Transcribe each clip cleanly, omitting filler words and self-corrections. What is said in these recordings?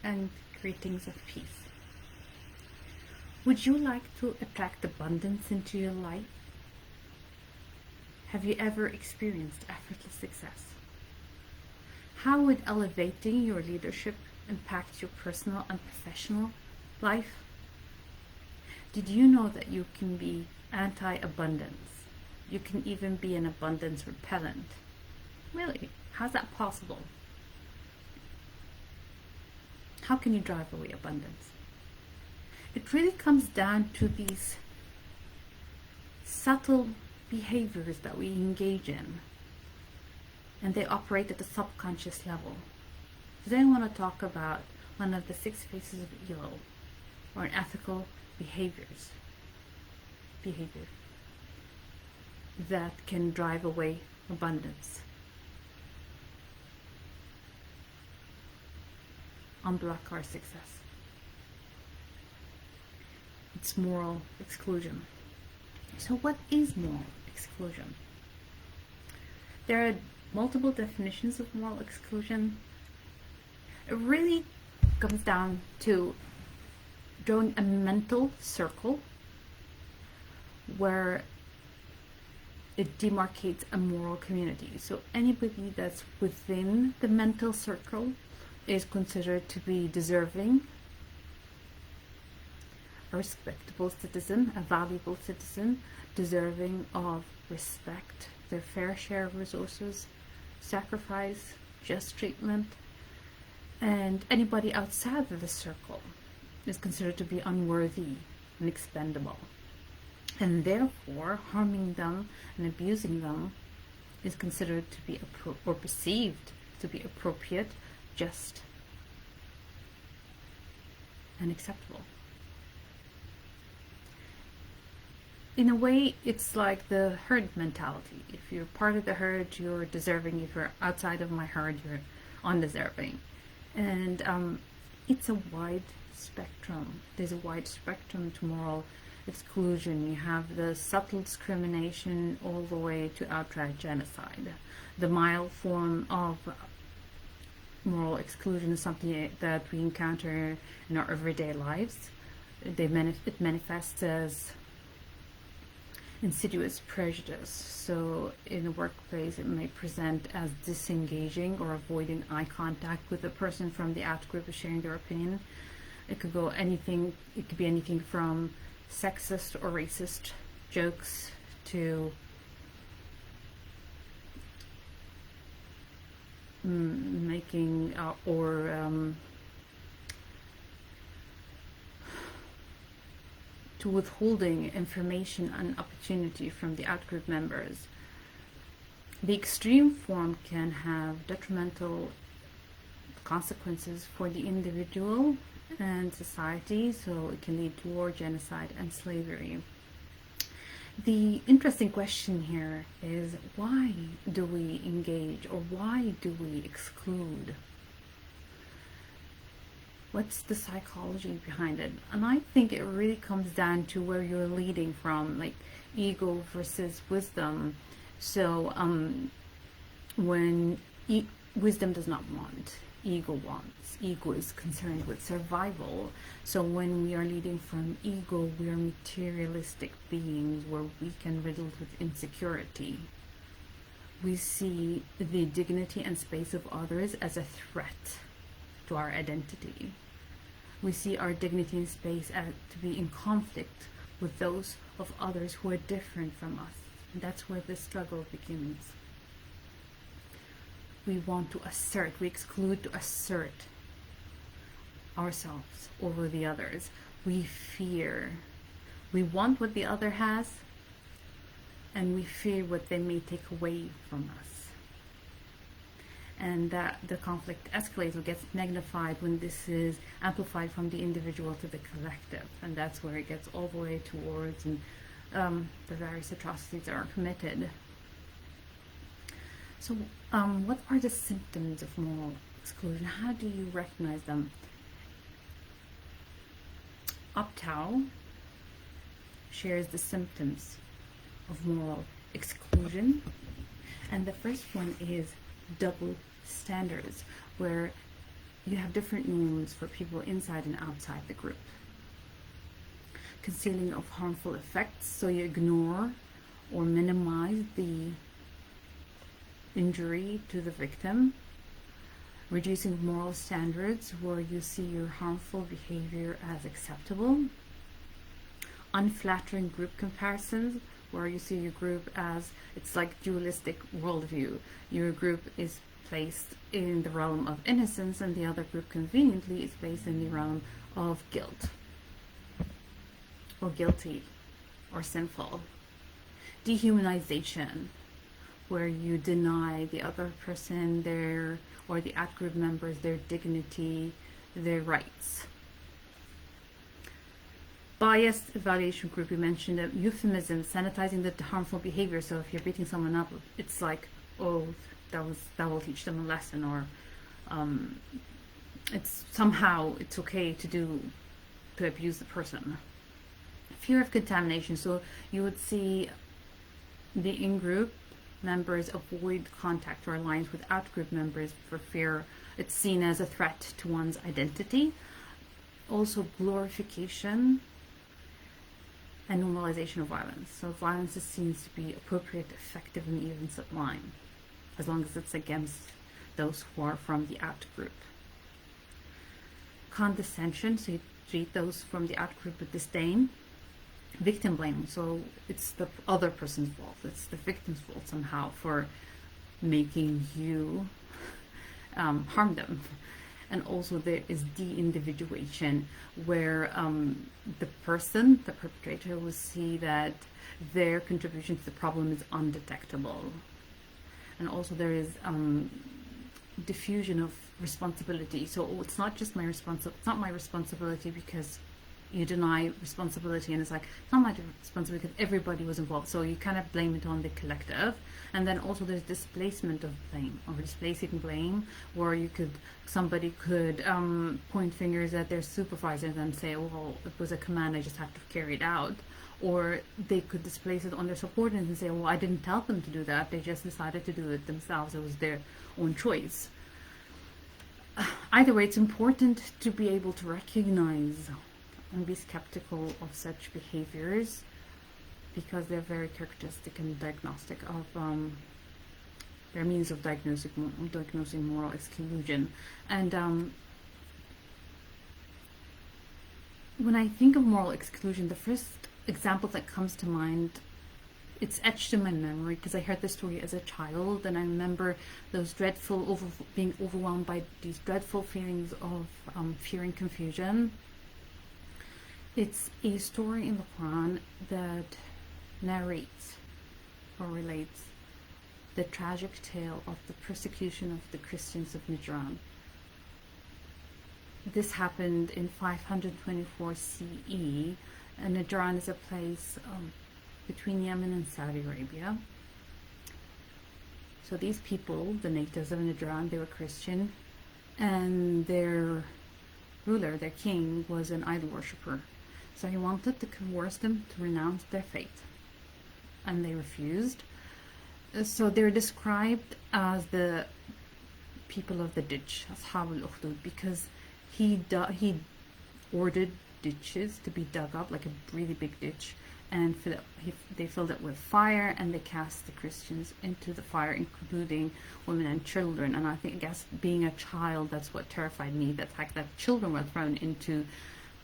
and greetings of peace. Would you like to attract abundance into your life? Have you ever experienced effortless success? How would elevating your leadership impact your personal and professional life? Did you know that you can be anti-abundance? You can even be an abundance repellent. Really? How's that possible? How can you drive away abundance? It really comes down to these subtle behaviors that we engage in, and they operate at the subconscious level. Today I want to talk about one of the 6 faces of evil, or unethical behavior that can drive away abundance, unblock our success. It's moral exclusion. So what is moral exclusion? There are multiple definitions of moral exclusion. It really comes down to drawing a mental circle where it demarcates a moral community. So anybody that's within the mental circle is considered to be deserving, a respectable citizen, a valuable citizen, deserving of respect, their fair share of resources, sacrifice, just treatment. And anybody outside of the circle is considered to be unworthy and expendable. And therefore, harming them and abusing them is considered to be or perceived to be appropriate, just, and acceptable. In a way, it's like the herd mentality. If you're part of the herd, you're deserving. If you're outside of my herd, you're undeserving. And it's a wide spectrum. There's a wide spectrum to moral exclusion. You have the subtle discrimination all the way to outright genocide. The mild form of moral exclusion is something that we encounter in our everyday lives. It manifests as insidious prejudice. So in the workplace, it may present as disengaging or avoiding eye contact with a person from the out group who's sharing their opinion. It could be anything from sexist or racist jokes to to withholding information and opportunity from the outgroup members. The extreme form can have detrimental consequences for the individual and society, so it can lead to war, genocide, and slavery. The interesting question here is, why do we engage, or why do we exclude? What's the psychology behind it? And I think it really comes down to where you're leading from, like ego versus wisdom. So when wisdom does not want, ego wants. Ego is concerned with survival. So when we are leading from ego, we are materialistic beings. We're weak and riddled with insecurity. We see the dignity and space of others as a threat to our identity. We see our dignity and space to be in conflict with those of others who are different from us. And that's where the struggle begins. We want to assert, we exclude to assert ourselves over the others. We fear. We want what the other has, and we fear what they may take away from us. And that the conflict escalates or gets magnified when this is amplified from the individual to the collective. And that's where it gets all the way towards the various atrocities that are committed. So what are the symptoms of moral exclusion? How do you recognize them? Uptow shares the symptoms of moral exclusion, and the first one is double standards, where you have different norms for people inside and outside the group. Concealing of harmful effects, so you ignore or minimize the injury to the victim. Reducing moral standards, where you see your harmful behavior as acceptable. Unflattering group comparisons, where you see your group as, it's like dualistic worldview. Your group is placed in the realm of innocence and the other group conveniently is placed in the realm of guilt or guilty or sinful. Dehumanization, where you deny the other person their, or the out-group members, their dignity, their rights. Biased evaluation group, we mentioned a euphemism, sanitizing the harmful behavior. So if you're beating someone up, it's like, oh, that will teach them a lesson, or it's somehow it's okay to abuse the person. Fear of contamination, so you would see the in-group members avoid contact or alliance with out-group members for fear it's seen as a threat to one's identity. Also glorification and normalization of violence. So violence is seen to be appropriate, effective, and even sublime, as long as it's against those who are from the out group. Condescension, so you treat those from the out group with disdain. Victim blaming, so it's the other person's fault, it's the victim's fault somehow for making you harm them. And also there is de-individuation, where the person, the perpetrator, will see that their contribution to the problem is undetectable. And also there is diffusion of responsibility. So it's not just it's not my responsibility, because you deny responsibility, and it's like, it's not my responsibility because everybody was involved. So you kind of blame it on the collective. And then also there's displacement of blame, or displacing blame, where somebody could point fingers at their supervisors and say, oh, well, it was a command, I just had to carry it out. Or they could displace it on their subordinates and say, well, I didn't tell them to do that, they just decided to do it themselves, it was their own choice. Either way, it's important to be able to recognize and be skeptical of such behaviors, because they're very characteristic and diagnostic of their means of diagnosing moral exclusion. And when I think of moral exclusion, the first example that comes to mind, it's etched in my memory because I heard this story as a child, and I remember those dreadful being overwhelmed by these dreadful feelings of fear and confusion. It's a story in the Quran that narrates or relates the tragic tale of the persecution of the Christians of Najran. This happened in 524 CE, and Najran is a place between Yemen and Saudi Arabia. So these people, the natives of Najran, they were Christian, and their ruler, their king, was an idol worshipper. So he wanted to coerce them to renounce their faith, and they refused. So they're described as the people of the ditch, Ashab al-Ukhdud, because he ordered ditches to be dug up, like a really big ditch, and they filled it with fire, and they cast the Christians into the fire, including women and children. And I guess being a child, that's what terrified me, the fact that children were thrown into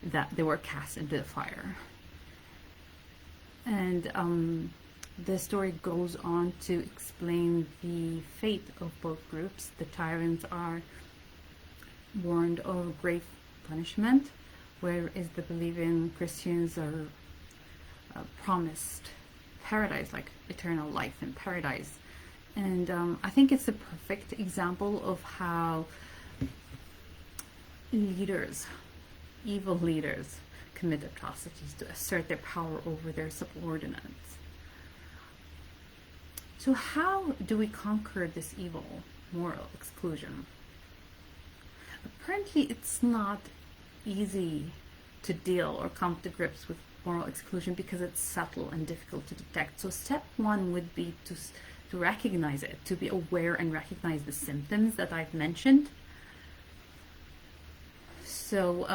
that, they were cast into the fire. And the story goes on to explain the fate of both groups. The tyrants are warned of grave punishment, whereas the believing Christians are promised paradise, like eternal life in paradise. And I think it's a perfect example of how evil leaders commit atrocities to assert their power over their subordinates. So how do we conquer this evil, moral exclusion? Apparently it's not easy to deal or come to grips with moral exclusion because it's subtle and difficult to detect. So step one would be to recognize it, to be aware and recognize the symptoms that I've mentioned. So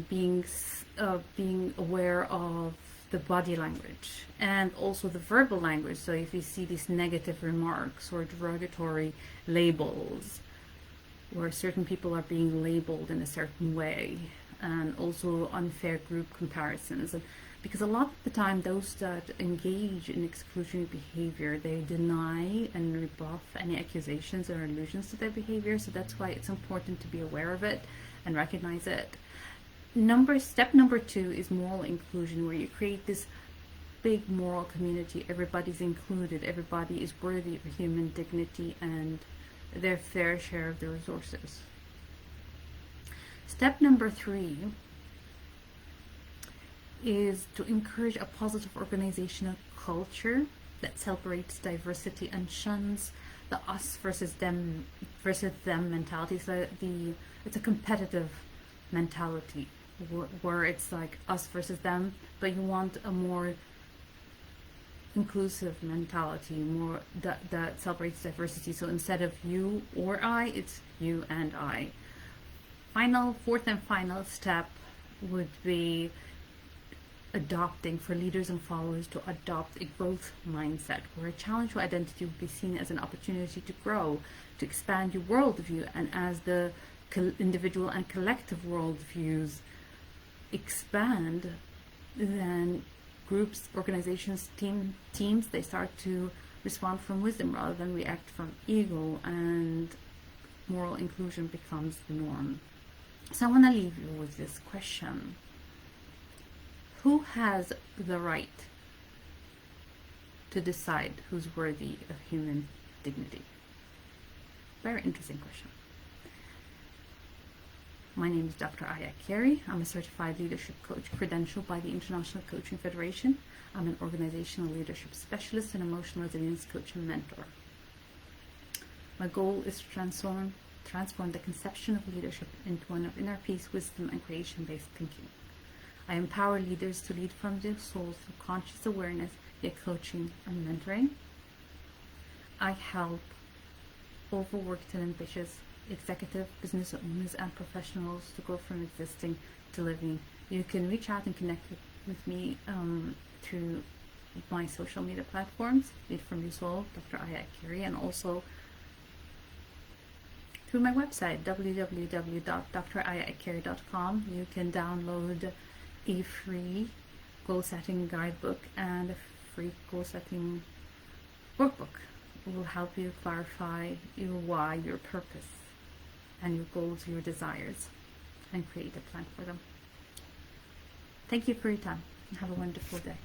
being aware of the body language and also the verbal language. So if you see these negative remarks or derogatory labels, where certain people are being labeled in a certain way, and also unfair group comparisons. Because a lot of the time, those that engage in exclusionary behavior, they deny and rebuff any accusations or allusions to their behavior. So that's why it's important to be aware of it and recognize it. Step number 2 is moral inclusion, where you create this big moral community. Everybody's included. Everybody is worthy of human dignity and their fair share of the resources. Step number 3 is to encourage a positive organizational culture that celebrates diversity and shuns the us versus them mentality. So it's a competitive mentality where it's like us versus them, but you want a more inclusive mentality, more that celebrates diversity. So instead of you or I, it's you and I. Fourth and final step would be adopting, for leaders and followers to adopt a growth mindset, where a challenge to identity would be seen as an opportunity to grow, to expand your worldview, and as the individual and collective worldviews expand, then groups, organizations, teams, they start to respond from wisdom rather than react from ego, and moral inclusion becomes the norm. So I want to leave you with this question. Who has the right to decide who's worthy of human dignity? Very interesting question. My name is Dr. Aya Carey. I'm a certified leadership coach credentialed by the International Coaching Federation. I'm an organizational leadership specialist and emotional resilience coach and mentor. My goal is to transform the conception of leadership into one of inner peace, wisdom, and creation-based thinking. I empower leaders to lead from their souls through conscious awareness via coaching and mentoring. I help overworked and ambitious executive business owners and professionals to go from existing to living. You can reach out and connect with me through my social media platforms, Lead From Your Soul, Dr. Aya Carey, and also through my website, www.drayacarey.com. You can download a free goal setting guidebook and a free goal setting workbook. It will help you clarify your why, your purpose, and your goals, your desires, and create a plan for them. Thank you for your time, and have a wonderful day.